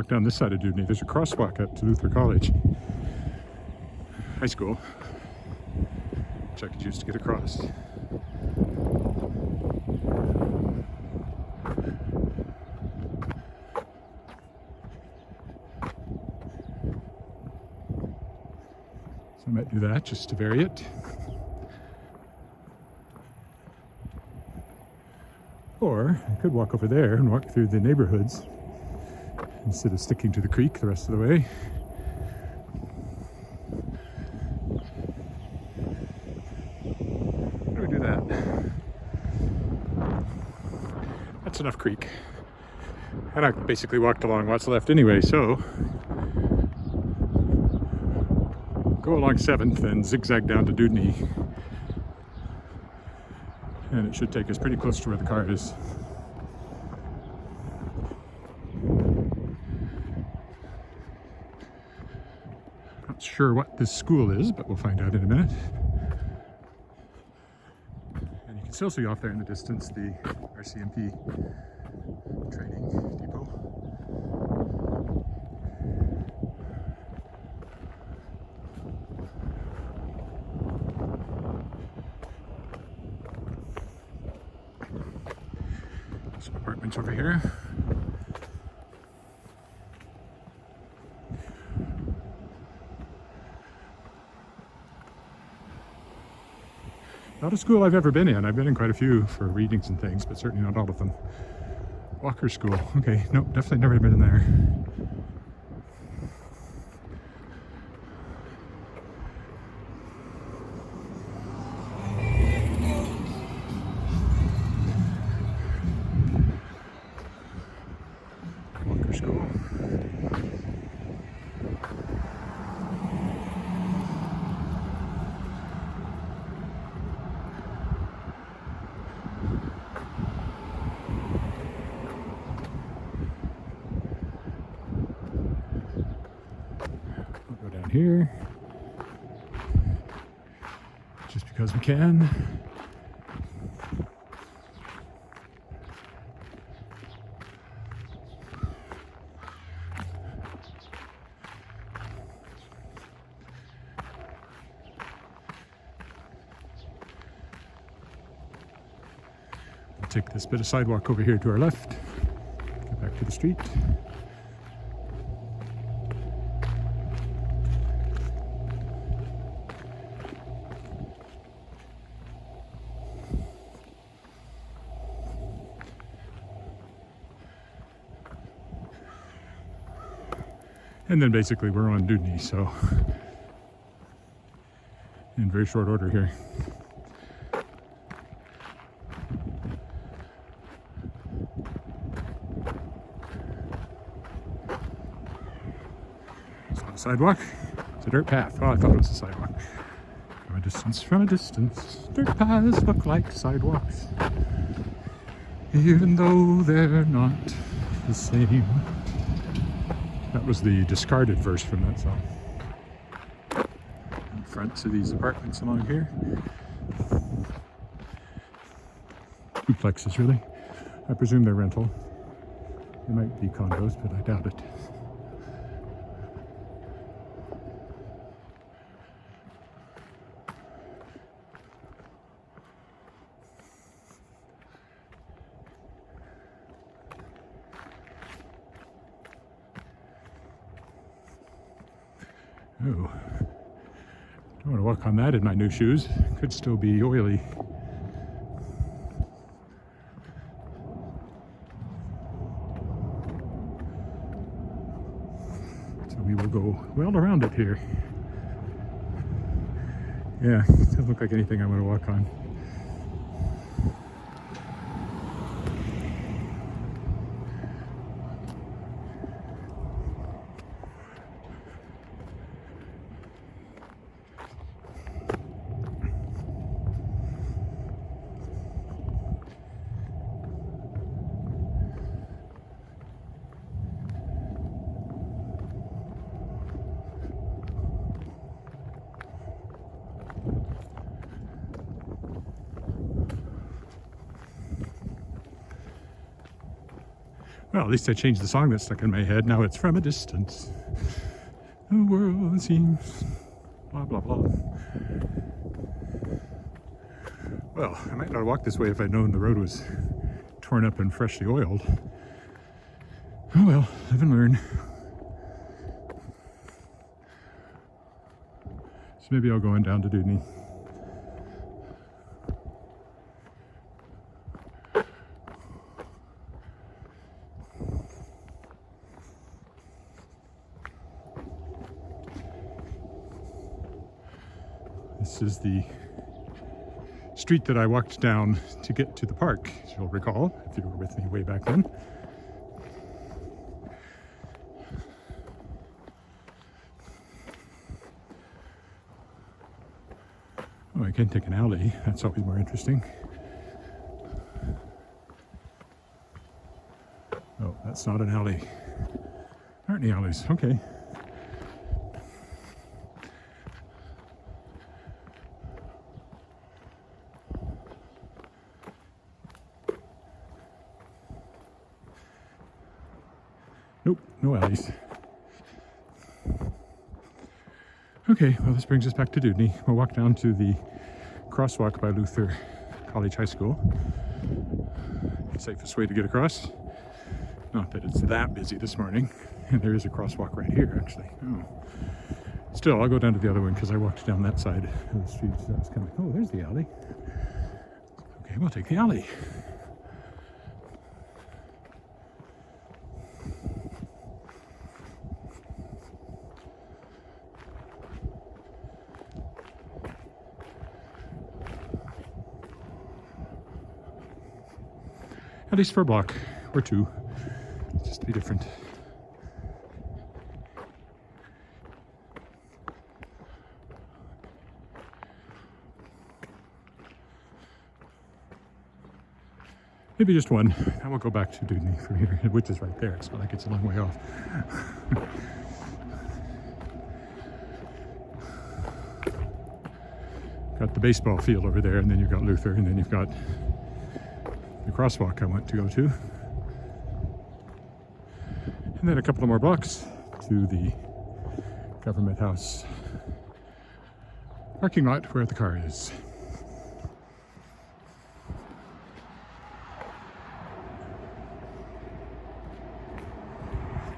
walk down this side of Dewdney. There's a crosswalk at Luther College High School, which I could use to get across. So I might do that just to vary it. Or I could walk over there and walk through the neighborhoods instead of sticking to the creek the rest of the way. How do we do that? That's enough creek. And I basically walked along what's left anyway, so go along 7th and zigzag down to Dewdney. And it should take us pretty close to where the car is. Not sure what this school is, but we'll find out in a minute. And you can still see off there in the distance the RCMP training depot. Some apartments over here. Not a school I've ever been in. I've been in quite a few for readings and things, but certainly not all of them. Walker School. Okay, nope, definitely never been in there. Walker School. Here, just because we can. We'll take this bit of sidewalk over here to our left, get back to the street. And then basically we're on Dewdney, so in very short order here. It's not a sidewalk, it's a dirt path. Oh, I thought it was a sidewalk. From a distance, dirt paths look like sidewalks, even though they're not the same. That was the discarded verse from that song. In front to these apartments along here. Duplexes, really. I presume they're rental. They might be condos, but I doubt it. Oh, don't want to walk on that in my new shoes. Could still be oily. So we will go well around it here. Yeah, it doesn't look like anything I want to walk on. Well, at least I changed the song that stuck in my head. Now it's From a Distance. The world seems blah, blah, blah. Well, I might not have walked this way if I'd known the road was torn up and freshly oiled. Oh well, live and learn. So maybe I'll go on down to Dudney. This is the street that I walked down to get to the park, as you'll recall, if you were with me way back then. Oh, I can take an alley. That's always more interesting. Oh, that's not an alley. Aren't any alleys? Okay. Nope, no alleys. Okay, well this brings us back to Dudney. We'll walk down to the crosswalk by Luther College High School. The safest way to get across. Not that it's that busy this morning. And there is a crosswalk right here, actually. Oh. Still, I'll go down to the other one because I walked down that side of the street. So I was kind of like, oh, there's the alley. Okay, we'll take the alley. At least for a block or two, just to be different. Maybe just one. I will go back to Dudney from here, which is right there. It's not like it's a long way off. Got the baseball field over there, and then you've got Luther, and then you've got the crosswalk I want to go to. And then a couple of more blocks to the government house parking lot where the car is.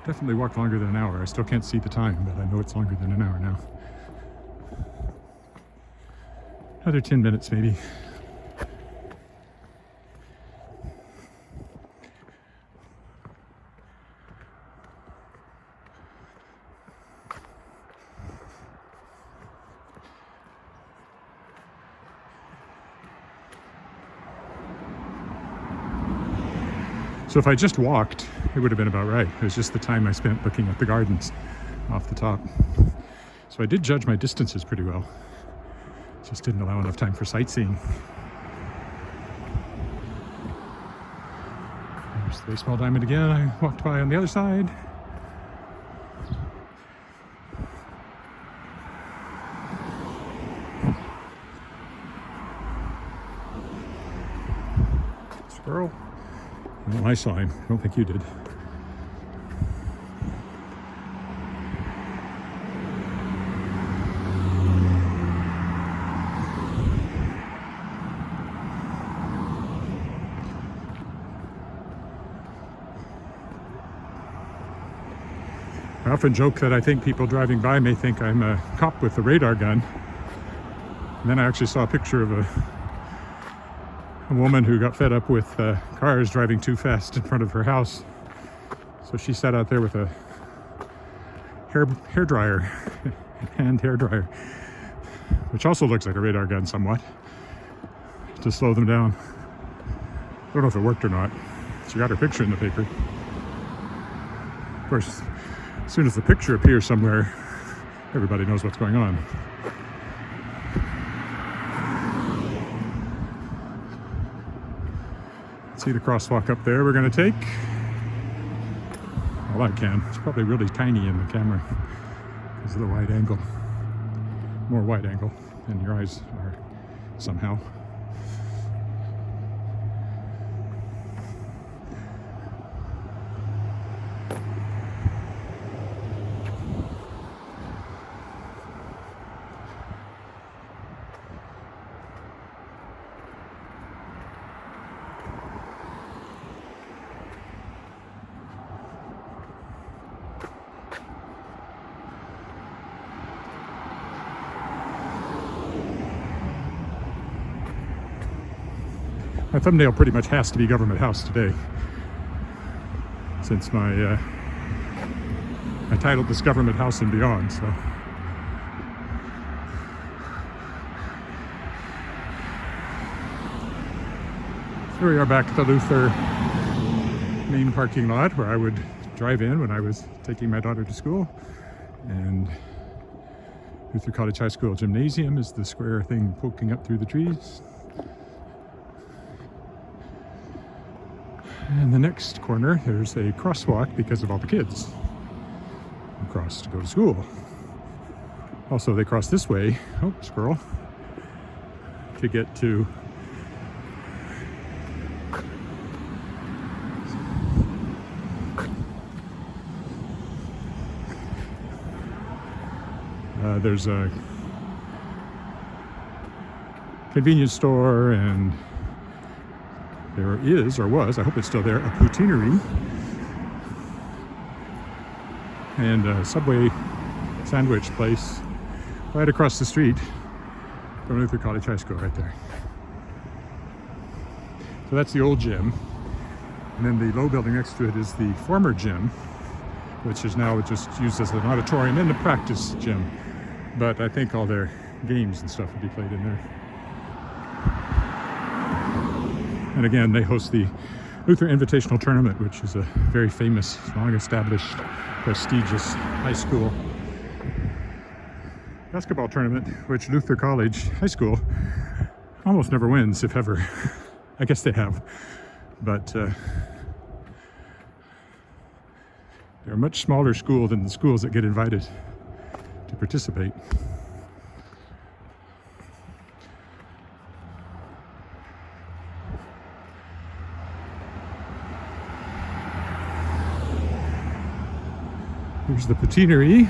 Definitely walked longer than an hour. I still can't see the time, but I know it's longer than an hour now. Another 10 minutes maybe. So if I just walked, it would have been about right. It was just the time I spent looking at the gardens off the top. So I did judge my distances pretty well. Just didn't allow enough time for sightseeing. There's the baseball diamond again. I walked by on the other side. Squirrel. Well, I saw him. I don't think you did. I often joke that I think people driving by may think I'm a cop with a radar gun. And then I actually saw a picture of a woman who got fed up with cars driving too fast in front of her house. So she sat out there with a hair dryer, hand hair dryer, which also looks like a radar gun somewhat, to slow them down. I don't know if it worked or not. She got her picture in the paper. Of course, as soon as the picture appears somewhere, everybody knows what's going on. See the crosswalk up there we're going to take? Well, I can. It's probably really tiny in the camera because of the wide angle. More wide angle than your eyes are somehow. My thumbnail pretty much has to be Government House today, since I titled this Government House and Beyond, so. Here we are back at the Luther main parking lot where I would drive in when I was taking my daughter to school. And Luther College High School gymnasium is the square thing poking up through the trees. And the next corner, there's a crosswalk because of all the kids who cross to go to school. Also, they cross this way, oh, squirrel, to get to there's a convenience store, and there is, or was, I hope it's still there, a poutineery and a Subway sandwich place right across the street from Luther College High School right there. So that's the old gym, and then the low building next to it is the former gym, which is now just used as an auditorium and a practice gym. But I think all their games and stuff would be played in there. And again, they host the Luther Invitational Tournament, which is a very famous, long-established, prestigious high school basketball tournament, which Luther College High School almost never wins, if ever. I guess they have, but they're a much smaller school than the schools that get invited to participate. Here's the poutineery.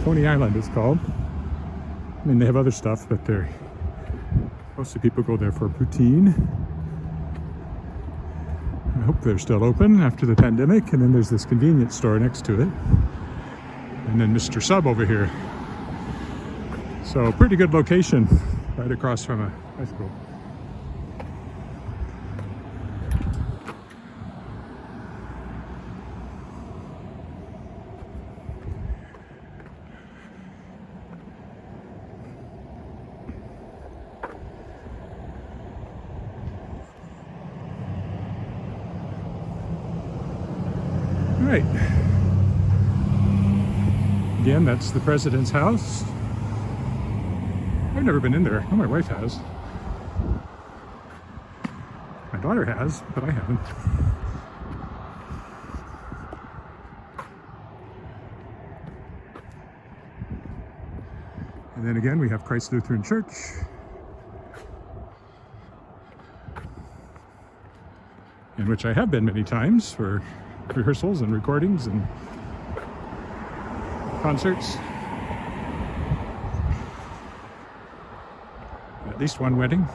Coney Island it's called. I mean, they have other stuff, but mostly people go there for poutine. I hope they're still open after the pandemic. And then there's this convenience store next to it. And then Mr. Sub over here. So pretty good location right across from a high school. Right. Again, that's the president's house. I've never been in there. Oh, my wife has. My daughter has, but I haven't. And then again, we have Christ Lutheran Church. In which I have been many times for rehearsals and recordings and concerts. At least one wedding.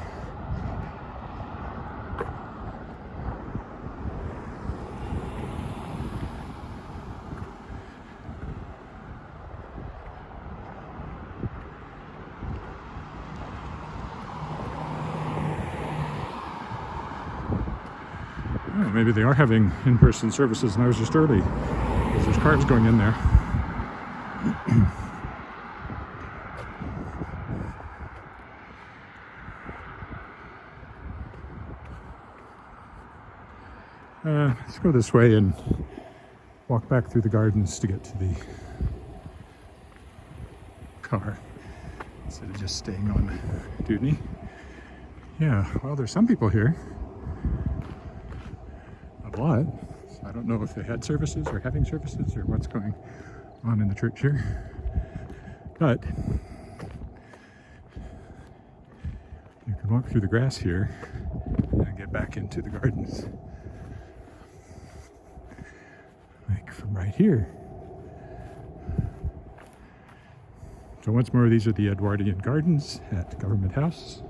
Oh, maybe they are having in-person services, and I was just early because there's cars going in there. Let's go this way and walk back through the gardens to get to the car instead of just staying on Dudney. Yeah, well, there's some people here. A lot. So I don't know if they had services or having services or what's going on in the church here. But you can walk through the grass here and get back into the gardens. Like from right here. So once more, these are the Edwardian Gardens at Government House.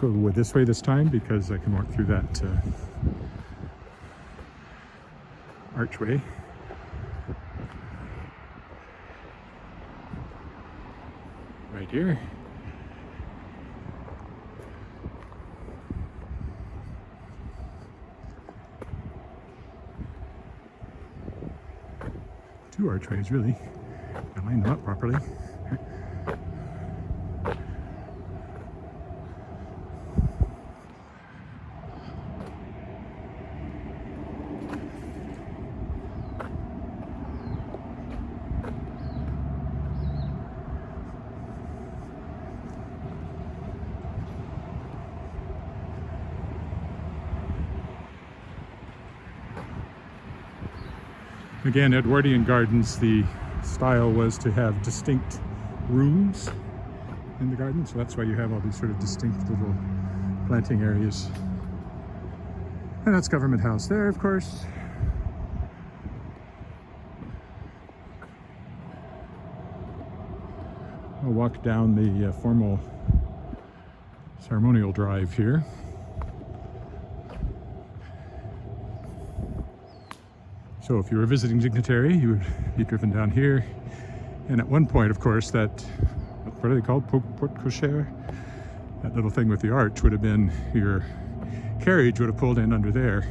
go this way this time because I can walk through that archway. Right here. Two archways, really. I lined them up properly. Again, Edwardian gardens, the style was to have distinct rooms in the garden, so that's why you have all these sort of distinct little planting areas. And that's Government House there, of course. I'll walk down the formal ceremonial drive here. So if you were a visiting dignitary, you would be driven down here. And at one point, of course, that, what are they called? Porte cochere? That little thing with the arch would have been, your carriage would have pulled in under there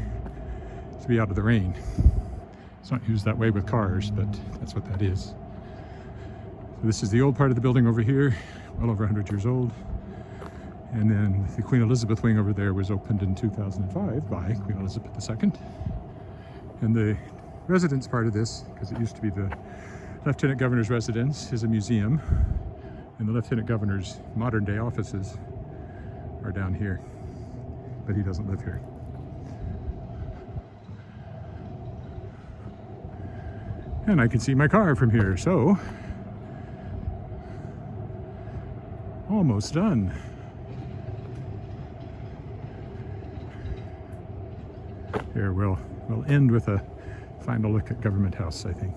to be out of the rain. It's not used that way with cars, but that's what that is. So this is the old part of the building over here, well over 100 years old. And then the Queen Elizabeth wing over there was opened in 2005 by Queen Elizabeth II. And the residence part of this, because it used to be the Lieutenant Governor's residence, is a museum, and the Lieutenant Governor's modern day offices are down here, but he doesn't live here. And I can see my car from here, so almost done. Here, we'll end with a final look at Government House, I think.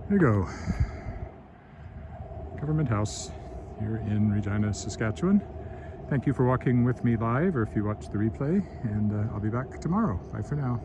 There you go. Government House here in Regina, Saskatchewan. Thank you for walking with me live, or if you watch the replay, and I'll be back tomorrow. Bye for now.